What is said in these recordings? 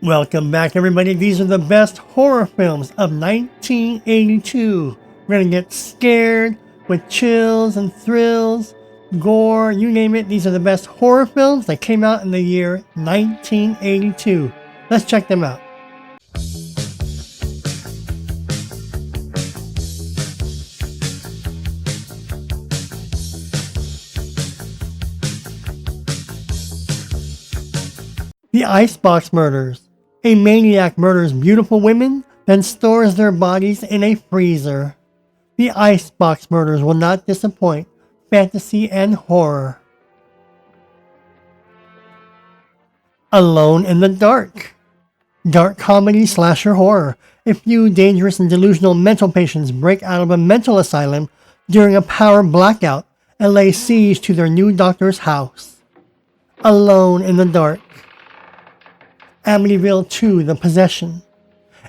Welcome back, everybody. These are the best horror films of 1982. We're gonna get scared with chills and thrills, gore, you name it. These are the best horror films that came out in the year 1982. Let's check them out. The Icebox Murders. A maniac murders beautiful women, then stores their bodies in a freezer. The Icebox Murders will not disappoint. Fantasy and horror. Alone in the Dark. Dark comedy slasher horror. A few dangerous and delusional mental patients break out of a mental asylum during a power blackout and lay siege to their new doctor's house. Alone in the Dark. Amityville 2: The Possession.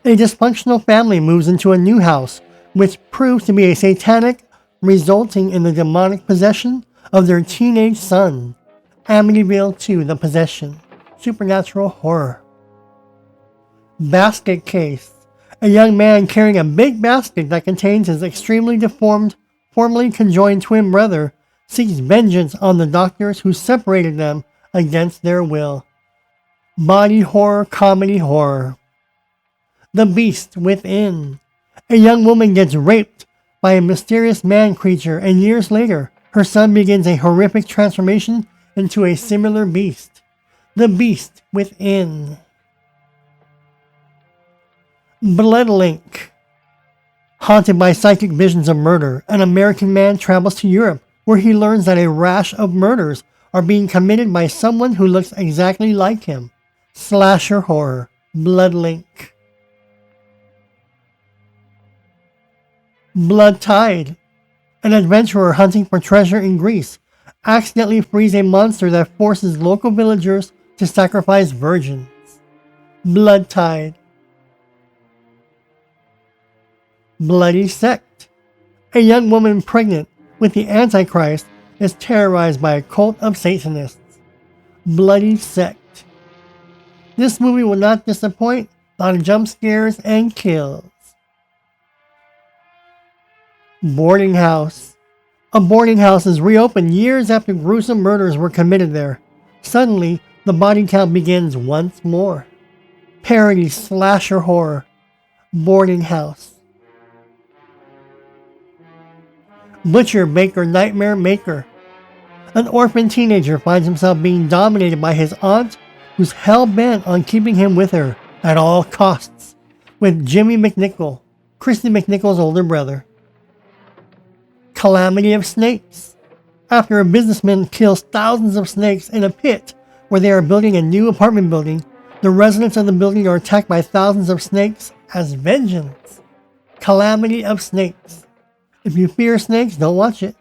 A dysfunctional family moves into a new house, which proves to be a satanic, resulting in the demonic possession of their teenage son. Amityville 2: The Possession. Supernatural horror. Basket Case. A young man carrying a big basket that contains his extremely deformed, formerly conjoined twin brother seeks vengeance on the doctors who separated them against their will. Body horror, comedy horror. The Beast Within. A young woman gets raped by a mysterious man creature, and years later, her son begins a horrific transformation into a similar beast. The Beast Within. Bloodlink. Haunted by psychic visions of murder, an American man travels to Europe, where he learns that a rash of murders are being committed by someone who looks exactly like him. Slasher horror. Bloodlink. Blood Tide. An adventurer hunting for treasure in Greece accidentally frees a monster that forces local villagers to sacrifice virgins. Blood Tide. Bloody Sect. A young woman pregnant with the Antichrist is terrorized by a cult of Satanists. Bloody Sect. This movie will not disappoint. A lot of jump scares and kills. Boarding House. A boarding house is reopened years after gruesome murders were committed there. Suddenly, the body count begins once more. Parody slasher horror. Boarding House. Butcher Baker Nightmare Maker. An orphan teenager finds himself being dominated by his aunt, who's hell-bent on keeping him with her at all costs, with Jimmy McNichol, Christy McNichol's older brother. Calamity of Snakes. After a businessman kills thousands of snakes in a pit where they are building a new apartment building, the residents of the building are attacked by thousands of snakes as vengeance. Calamity of Snakes. If you fear snakes, don't watch it.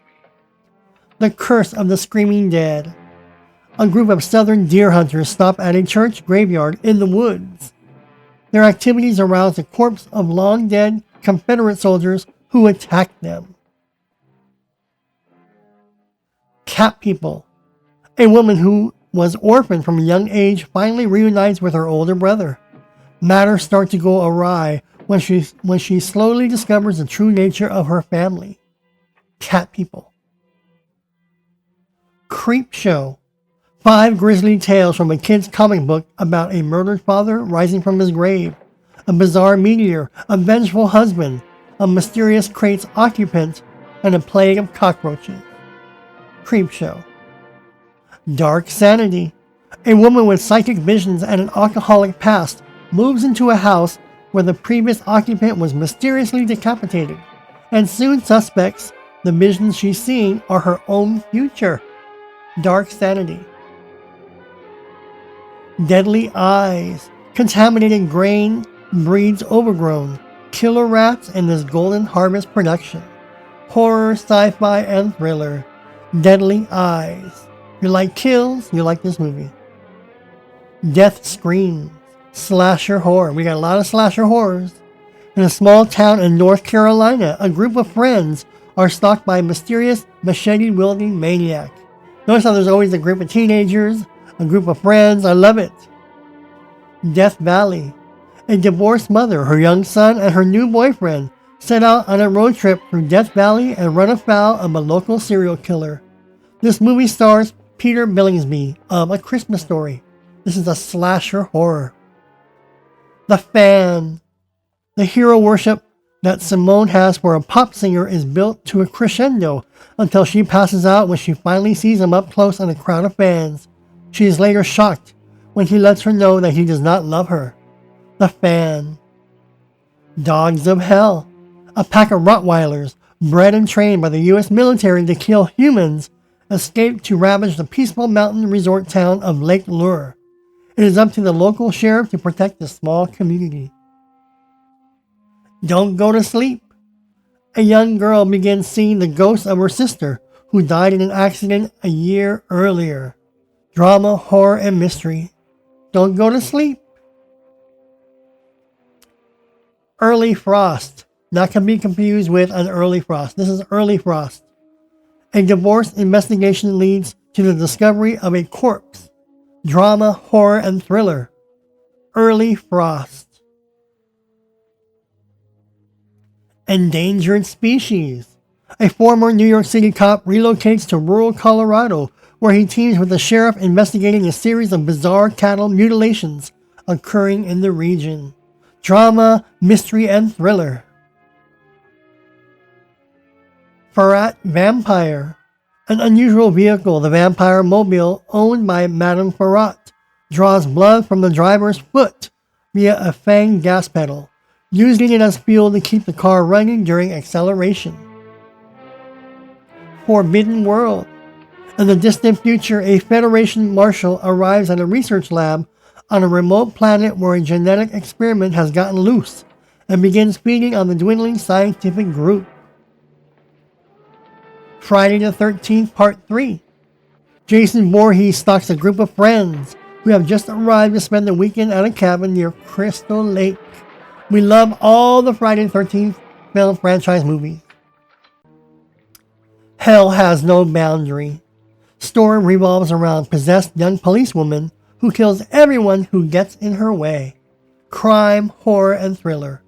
The Curse of the Screaming Dead. A group of southern deer hunters stop at a church graveyard in the woods. Their activities arouse the corpse of long-dead Confederate soldiers who attacked them. Cat People. A woman who was orphaned from a young age finally reunites with her older brother. Matters start to go awry when she slowly discovers the true nature of her family. Cat People. Creep Show. 5 grisly tales from a kid's comic book about a murdered father rising from his grave, a bizarre meteor, a vengeful husband, a mysterious crate's occupant, and a plague of cockroaches. Creep Show. Dark Sanity. A woman with psychic visions and an alcoholic past moves into a house where the previous occupant was mysteriously decapitated, and soon suspects the visions she's seeing are her own future. Dark Sanity. Deadly Eyes. Contaminated grain breeds overgrown killer rats in this Golden Harvest production. Horror, sci-fi, and thriller. Deadly Eyes. You like kills, you like this movie. Death Screams. Slasher horror. We got a lot of slasher horrors. In a small town in North Carolina, a group of friends are stalked by a mysterious machete-wielding maniac. Notice how there's always a group of teenagers, a group of friends. I love it. Death Valley. A divorced mother, her young son, and her new boyfriend set out on a road trip through Death Valley and run afoul of a local serial killer. This movie stars Peter Billingsley of A Christmas Story. This is a slasher horror. The Fan. The hero worship that Simone has for a pop singer is built to a crescendo until she passes out when she finally sees him up close in a crowd of fans. She is later shocked when he lets her know that he does not love her. The Fan. Dogs of Hell. A pack of Rottweilers, bred and trained by the U.S. military to kill humans, escaped to ravage the peaceful mountain resort town of Lake Lure. It is up to the local sheriff to protect the small community. Don't Go to Sleep. A young girl begins seeing the ghost of her sister, who died in an accident a year earlier. Drama, horror, and mystery. Don't Go to Sleep. Early Frost. Not to be confused with An Early Frost. This is Early Frost. A divorce investigation leads to the discovery of a corpse. Drama, horror, and thriller. Early Frost. Endangered Species. A former New York City cop relocates to rural Colorado, where he teams with the sheriff investigating a series of bizarre cattle mutilations occurring in the region. Drama, mystery, and thriller. Ferrat Vampire. An unusual vehicle, the Vampire Mobile, owned by Madame Ferrat, draws blood from the driver's foot via a fanged gas pedal, using it as fuel to keep the car running during acceleration. Forbidden World. In the distant future, a Federation marshal arrives at a research lab on a remote planet where a genetic experiment has gotten loose and begins feeding on the dwindling scientific group. Friday the 13th, Part 3. Jason Voorhees stalks a group of friends who have just arrived to spend the weekend at a cabin near Crystal Lake. We love all the Friday the 13th film franchise movies. Hell Has No Boundary. Story revolves around possessed young policewoman who kills everyone who gets in her way. Crime, horror, and thriller.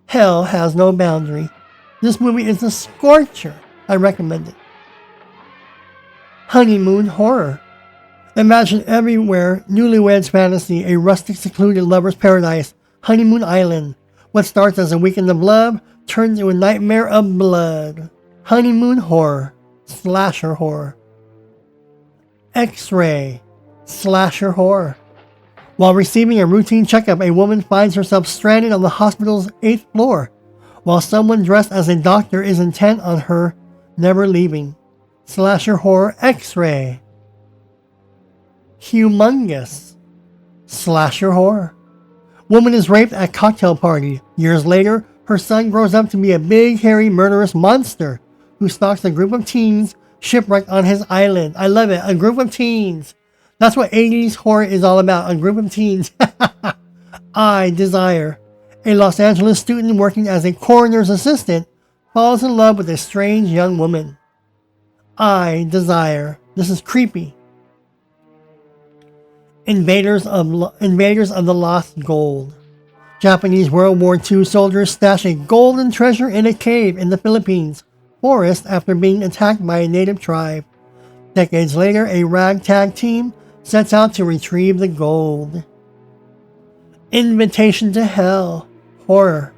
Hell Has No Boundary. This movie is a scorcher. I recommend it. Honeymoon Horror. Imagine everywhere newlyweds fantasy, a rustic secluded lover's paradise, Honeymoon Island. What starts as a weekend of love turns into a nightmare of blood. Honeymoon Horror. Slasher horror. X-Ray. Slasher horror. While receiving a routine checkup, a woman finds herself stranded on the hospital's 8th floor, while someone dressed as a doctor is intent on her never leaving. Slasher horror. X-Ray. Humongous. Slasher horror. Woman is raped at cocktail party. Years later, her son grows up to be a big, hairy, murderous monster who stalks a group of teens shipwrecked on his island. I love it. A group of teens. That's what 80's horror is all about. A group of teens. I Desire. A Los Angeles student working as a coroner's assistant falls in love with a strange young woman. I Desire. This is creepy. Invaders of the Lost Gold. Japanese World War II soldiers stash a golden treasure in a cave in the Philippines forest after being attacked by a native tribe. Decades later, a ragtag team sets out to retrieve the gold. Invitation to Hell. Horror.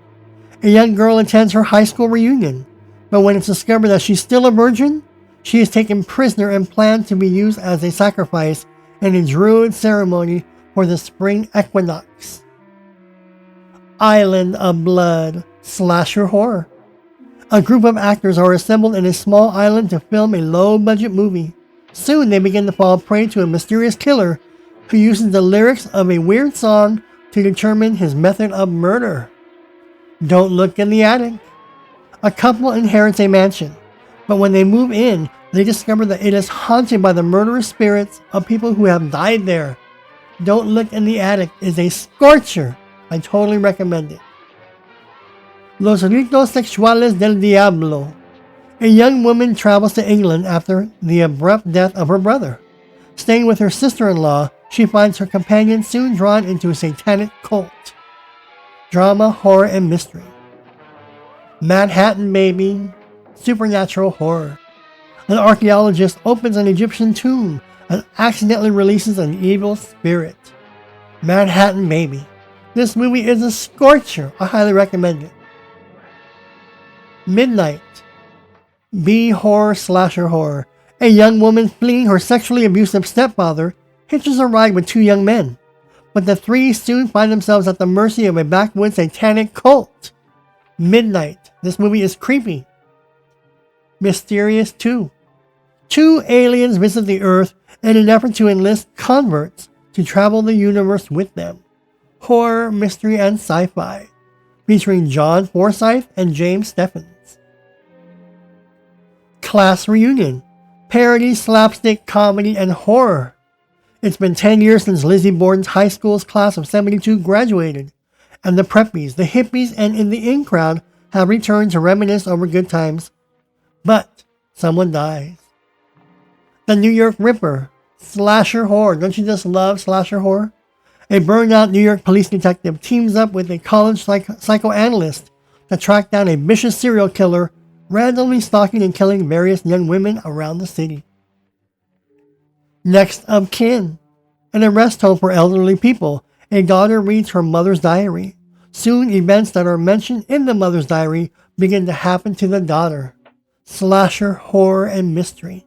A young girl attends her high school reunion, but when it's discovered that she's still a virgin, she is taken prisoner and planned to be used as a sacrifice in a druid ceremony for the spring equinox. Island of Blood. Slasher horror. A group of actors are assembled in a small island to film a low-budget movie. Soon they begin to fall prey to a mysterious killer who uses the lyrics of a weird song to determine his method of murder. Don't Look in the Attic. A couple inherits a mansion, but when they move in, they discover that it is haunted by the murderous spirits of people who have died there. Don't Look in the Attic is a scorcher. I totally recommend it. Los Ritos Sexuales del Diablo. A young woman travels to England after the abrupt death of her brother. Staying with her sister-in-law, she finds her companion soon drawn into a satanic cult. Drama, horror, and mystery. Manhattan Baby. Supernatural horror. An archaeologist opens an Egyptian tomb and accidentally releases an evil spirit. Manhattan Baby. This movie is a scorcher. I highly recommend it. Midnight. B-horror slasher horror. A young woman fleeing her sexually abusive stepfather hitches a ride with two young men, but the three soon find themselves at the mercy of a backwoods satanic cult. Midnight. This movie is creepy. Mysterious 2. Two aliens visit the Earth in an effort to enlist converts to travel the universe with them. Horror, mystery, and sci-fi. Featuring John Forsythe and James Stephens. Class Reunion. Parody, slapstick, comedy, and horror. It's been 10 years since Lizzie Borden's high school's class of 72 graduated, and the preppies, the hippies, and in the in crowd have returned to reminisce over good times. But someone dies. The New York Ripper. Slasher horror. Don't you just love slasher horror? A burned-out New York police detective teams up with a college psychoanalyst to track down a vicious serial killer randomly stalking and killing various young women around the city. Next of kin. An arrest home for elderly people. A daughter reads her mother's diary. Soon, events that are mentioned in the mother's diary begin to happen to the daughter. Slasher, horror, and mystery.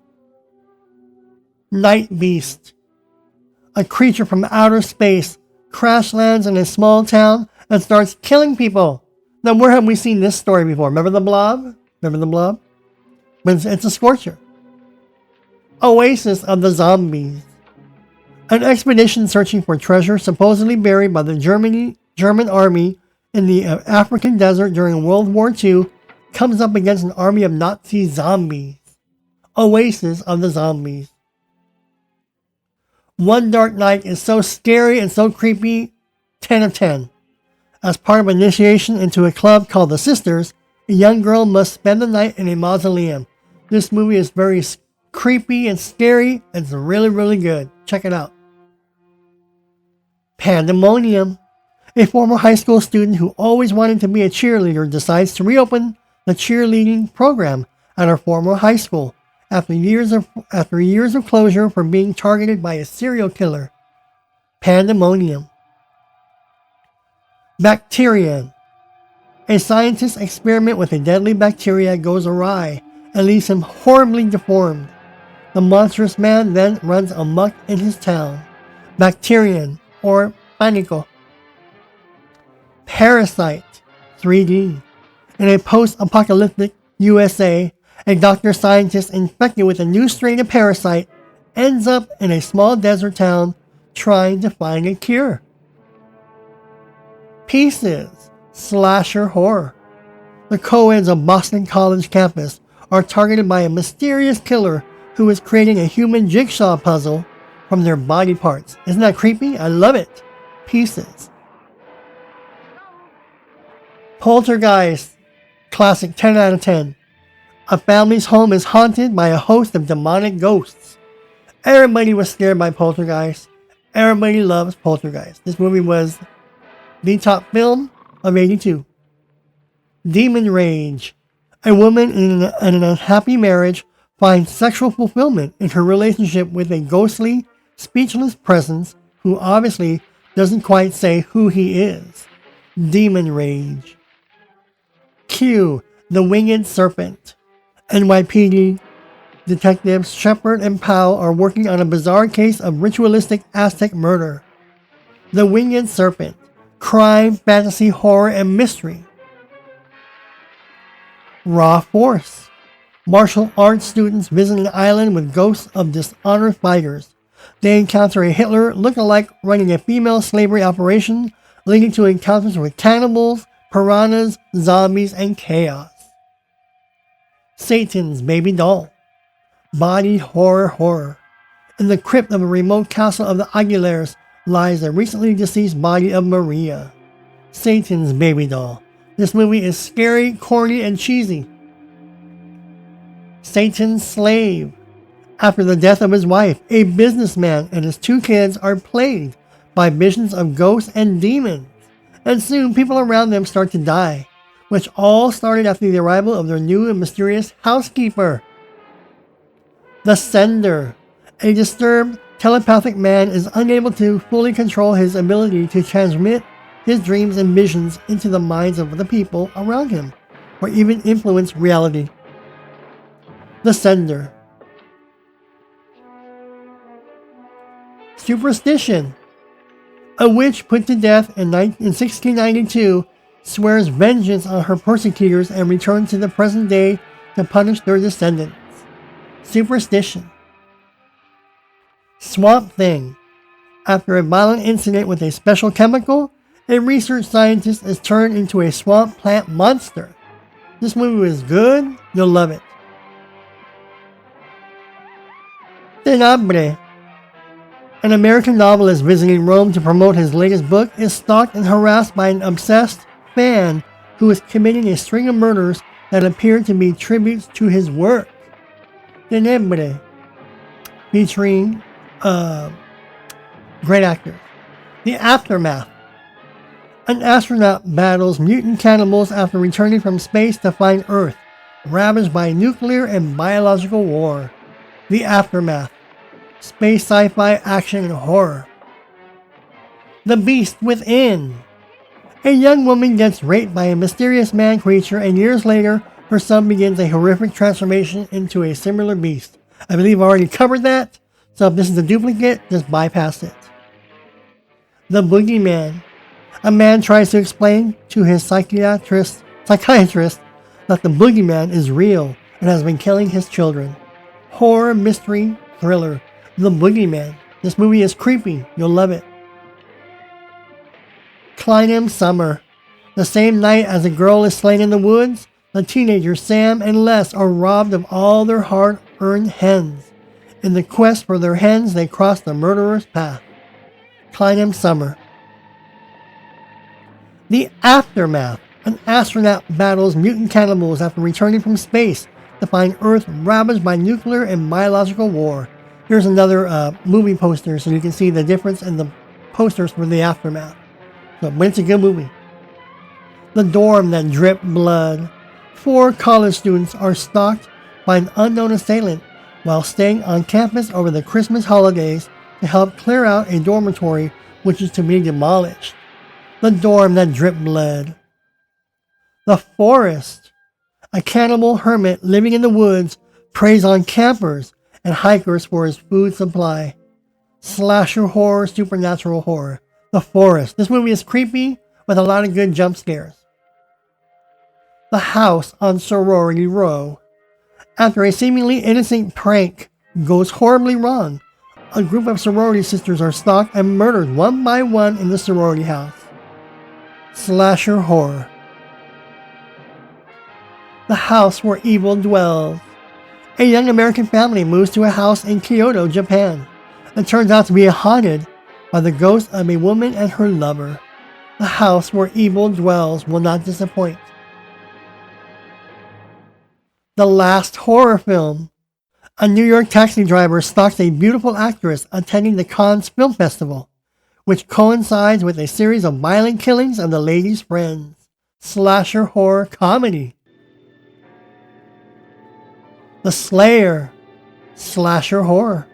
Night Beast. A creature from outer space crash lands in a small town and starts killing people. Now, where have we seen this story before? Remember the Blob? But it's a scorcher. Oasis of the Zombies. An expedition searching for treasure supposedly buried by the German army in the African desert during World War II comes up against an army of Nazi zombies. Oasis of the Zombies. One Dark Night is so scary and so creepy, 10 of 10. As part of initiation into a club called the Sisters, a young girl must spend the night in a mausoleum. This movie is very creepy and scary. It's really, really good. Check it out. Pandemonium. A former high school student who always wanted to be a cheerleader decides to reopen the cheerleading program at her former high school after years of closure for being targeted by a serial killer. Pandemonium. Bacterian. A scientist's experiment with a deadly bacteria goes awry and leaves him horribly deformed. The monstrous man then runs amok in his town. Bacterian, or Panico. Parasite 3D. In a post-apocalyptic USA, a doctor-scientist infected with a new strain of parasite ends up in a small desert town trying to find a cure. Pieces. Slasher horror. The co-eds of Boston College campus are targeted by a mysterious killer who is creating a human jigsaw puzzle from their body parts. Isn't that creepy? I love it. Pieces. Poltergeist. Classic 10 out of 10. A family's home is haunted by a host of demonic ghosts. Everybody was scared by Poltergeist. Everybody loves Poltergeist. This movie was the top film of 82. Demon Rage. A woman in an unhappy marriage finds sexual fulfillment in her relationship with a ghostly, speechless presence who obviously doesn't quite say who he is. Demon Rage. Q. The Winged Serpent. NYPD detectives Shepard and Powell are working on a bizarre case of ritualistic Aztec murder. The Winged Serpent. Crime, fantasy, horror, and mystery. Raw Force. Martial arts students visit an island with ghosts of dishonored fighters. They encounter a Hitler look-alike running a female slavery operation, leading to encounters with cannibals, piranhas, zombies, and chaos. Satan's Baby Doll. Body horror. In the crypt of a remote castle of the Aguilers lies the recently deceased body of Maria. Satan's Baby Doll. This movie is scary, corny, and cheesy. Satan's Slave. After the death of his wife, a businessman and his 2 kids are plagued by visions of ghosts and demons, and soon people around them start to die, which all started after the arrival of their new and mysterious housekeeper. The Sender. A disturbed telepathic man is unable to fully control his ability to transmit his dreams and visions into the minds of the people around him, or even influence reality. The Sender. Superstition. A witch put to death in 1692 swears vengeance on her persecutors and returns to the present day to punish their descendants. Superstition. Swamp Thing. After a violent incident with a special chemical, a research scientist is turned into a swamp plant monster. This movie is good, you'll love it. Tenebre. An American novelist visiting Rome to promote his latest book is stalked and harassed by an obsessed fan who is committing a string of murders that appear to be tributes to his work. Tenebre. Featuring great actors. The Aftermath. An astronaut battles mutant cannibals after returning from space to find Earth ravaged by nuclear and biological war. The Aftermath. Space sci-fi action and horror. The Beast Within. A young woman gets raped by a mysterious man creature, and years later, her son begins a horrific transformation into a similar beast. I believe I already covered that, so if this is a duplicate, just bypass it. The Boogeyman. A man tries to explain to his psychiatrist that the Boogeyman is real and has been killing his children. Horror, mystery, thriller. The Boogeyman. This movie is creepy. You'll love it. Clineham Summer. The same night as a girl is slain in the woods, the teenagers Sam and Les are robbed of all their hard-earned hens. In the quest for their hens, they cross the murderer's path. Clineham Summer. The Aftermath. An astronaut battles mutant cannibals after returning from space to find Earth ravaged by nuclear and biological war. Here's another movie poster so you can see the difference in the posters for The Aftermath. So, but it's a good movie. The Dorm That Dripped Blood. 4 college students are stalked by an unknown assailant while staying on campus over the Christmas holidays to help clear out a dormitory which is to be demolished. The Dorm That Dripped Blood. The Forest. A cannibal hermit living in the woods preys on campers and hikers for his food supply. Slasher horror, supernatural horror. The Forest. This movie is creepy with a lot of good jump scares. The House on Sorority Row. After a seemingly innocent prank goes horribly wrong, a group of sorority sisters are stalked and murdered one by one in the sorority house. Slasher horror. The House Where Evil Dwells. A young American family moves to a house in Kyoto, Japan. It turns out to be haunted by the ghost of a woman and her lover. The House Where Evil Dwells will not disappoint. The Last Horror Film. A New York taxi driver stalks a beautiful actress attending the Cannes Film Festival, which coincides with a series of violent killings of the lady's friends. Slasher horror comedy. The Slayer. Slasher horror.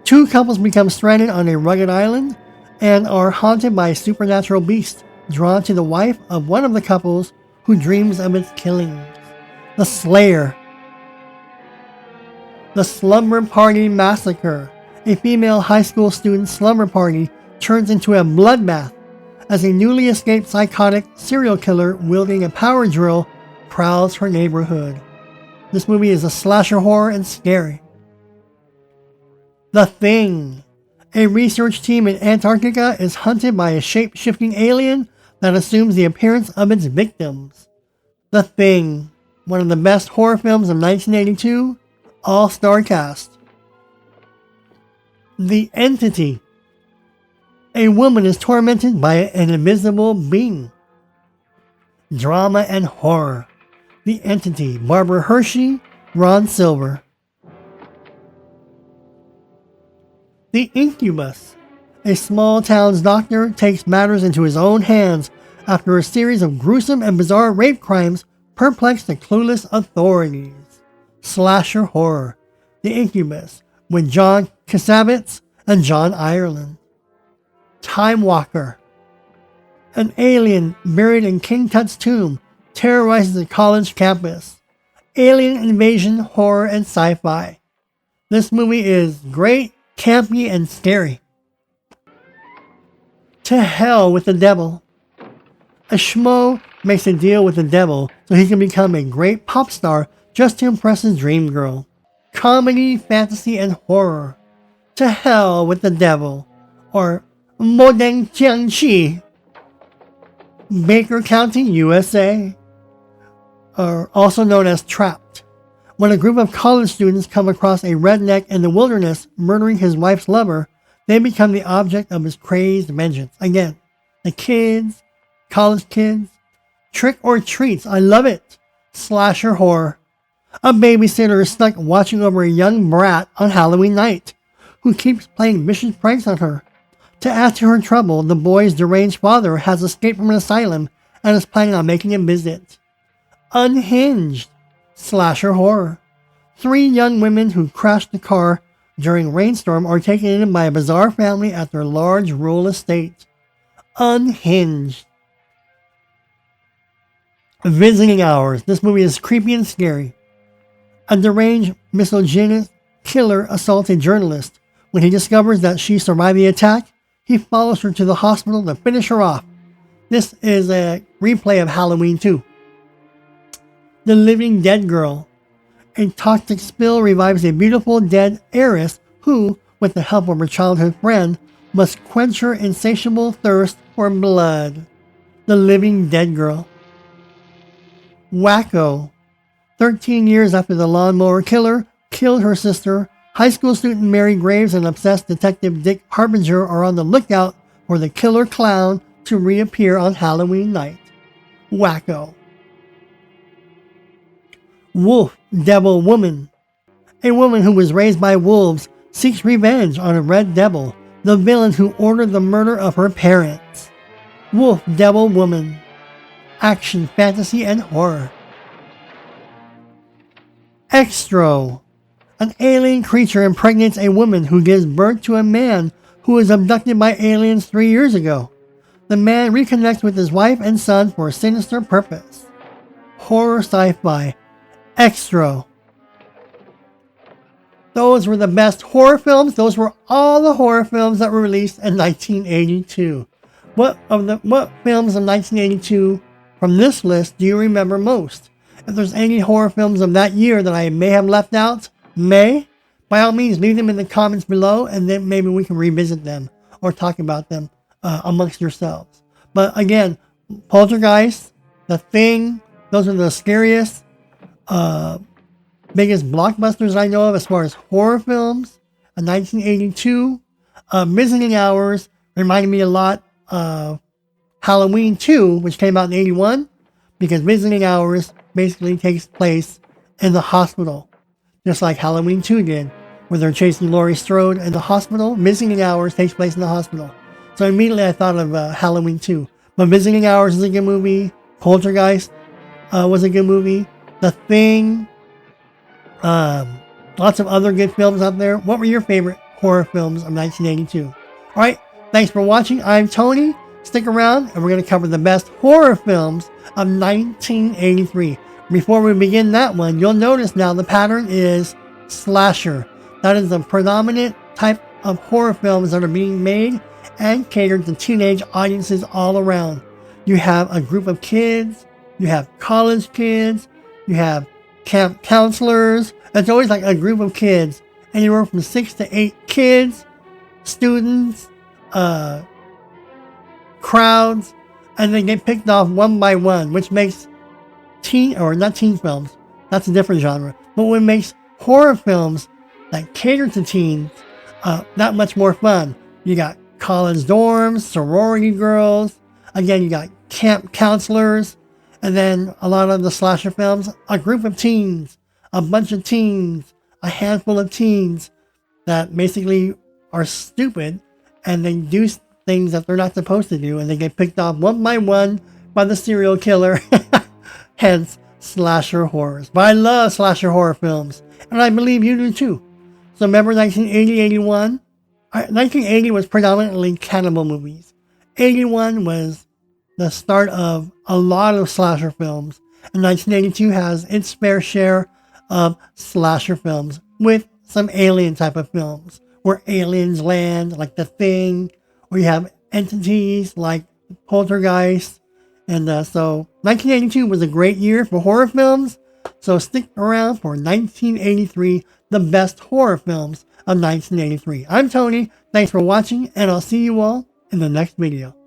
2 couples become stranded on a rugged island and are haunted by a supernatural beast drawn to the wife of one of the couples who dreams of its killings. The Slayer. The Slumber Party Massacre. A female high school student's slumber party turns into a bloodbath as a newly escaped psychotic serial killer wielding a power drill prowls her neighborhood. This movie is a slasher horror and scary. The Thing. A research team in Antarctica is hunted by a shape-shifting alien that assumes the appearance of its victims. The Thing. One of the best horror films of 1982. All-star cast. The Entity. A woman is tormented by an invisible being. Drama and horror. The Entity. Barbara Hershey, Ron Silver. The Incubus. A small town's doctor takes matters into his own hands after a series of gruesome and bizarre rape crimes perplex the clueless authorities. Slasher horror. The Incubus with John Cassavetes and John Ireland. Time Walker. An alien buried in King Tut's tomb terrorizes the college campus. Alien invasion, horror, and sci-fi. This movie is great, campy, and scary. To Hell with the Devil. A schmo makes a deal with the devil so he can become a great pop star just to impress his dream girl. Comedy, fantasy, and horror. To Hell with the Devil, or Modeng Jiangxi. Baker County, USA, or also known as Trapped. When a group of college students come across a redneck in the wilderness murdering his wife's lover, they become the object of his crazed vengeance. Again, the kids, college kids, trick or treats, I love it. Slasher horror. A babysitter is stuck watching over a young brat on Halloween night, who keeps playing vicious pranks on her. To add to her trouble, the boy's deranged father has escaped from an asylum and is planning on making a visit. Unhinged. Slasher horror. 3 young women who crashed the car during a rainstorm are taken in by a bizarre family at their large rural estate. Unhinged. Visiting Hours. This movie is creepy and scary. A deranged, misogynist killer assaults a journalist. When he discovers that she survived the attack, he follows her to the hospital to finish her off. This is a replay of Halloween 2. The Living Dead Girl. A toxic spill revives a beautiful dead heiress who, with the help of her childhood friend, must quench her insatiable thirst for blood. The Living Dead Girl. Wacko. 13 years after the lawnmower killer killed her sister, high school student Mary Graves and obsessed detective Dick Harbinger are on the lookout for the killer clown to reappear on Halloween night. Wacko. Wolf, Devil, Woman. A woman who was raised by wolves seeks revenge on a red devil, the villain who ordered the murder of her parents. Wolf, Devil, Woman. Action, fantasy, and horror. Extro. An alien creature impregnates a woman who gives birth to a man who was abducted by aliens 3 years ago. The man reconnects with his wife and son for a sinister purpose. Horror sci-fi. Extro. Those were the best horror films. Those were all the horror films that were released in 1982. What films of 1982 from this list do you remember most? If there's any horror films of that year that I may have left out, by all means leave them in the comments below, and then maybe we can revisit them or talk about them amongst yourselves. But again, Poltergeist, The Thing, those are the scariest, biggest blockbusters I know of as far as horror films. 1982, Visiting Hours reminded me a lot of Halloween 2, which came out in 81, because Visiting Hours basically takes place in the hospital, just like Halloween 2 did, where they're chasing Laurie Strode in the hospital. Visiting Hours takes place in the hospital. So immediately I thought of Halloween 2. But Visiting Hours is a good movie. Poltergeist was a good movie. The Thing. Lots of other good films out there. What were your favorite horror films of 1982? Alright, thanks for watching. I'm Tony. Stick around and we're going to cover the best horror films of 1983. Before we begin that one, you'll notice now the pattern is slasher. That is the predominant type of horror films that are being made and catered to teenage audiences all around. You have a group of kids, you have college kids, you have camp counselors. It's always like a group of kids, anywhere from 6 to 8 kids, students, crowds, and they get picked off one by one, which makes not teen films, that's a different genre, but what makes horror films that cater to teens that much more fun. You got college dorms, sorority girls, again you got camp counselors, and then a lot of the slasher films, a group of teens, a bunch of teens, a handful of teens that basically are stupid and they do things that they're not supposed to do, and they get picked off one by one by the serial killer. Hence, slasher horrors. But I love slasher horror films, and I believe you do too. So remember 1980, 81? 1980 was predominantly cannibal movies. 81 was the start of a lot of slasher films. And 1982 has its fair share of slasher films with some alien type of films where aliens land, like The Thing, or you have entities like Poltergeist. And so 1982 was a great year for horror films. So stick around for 1983, the best horror films of 1983. I'm Tony. Thanks for watching, and I'll see you all in the next video.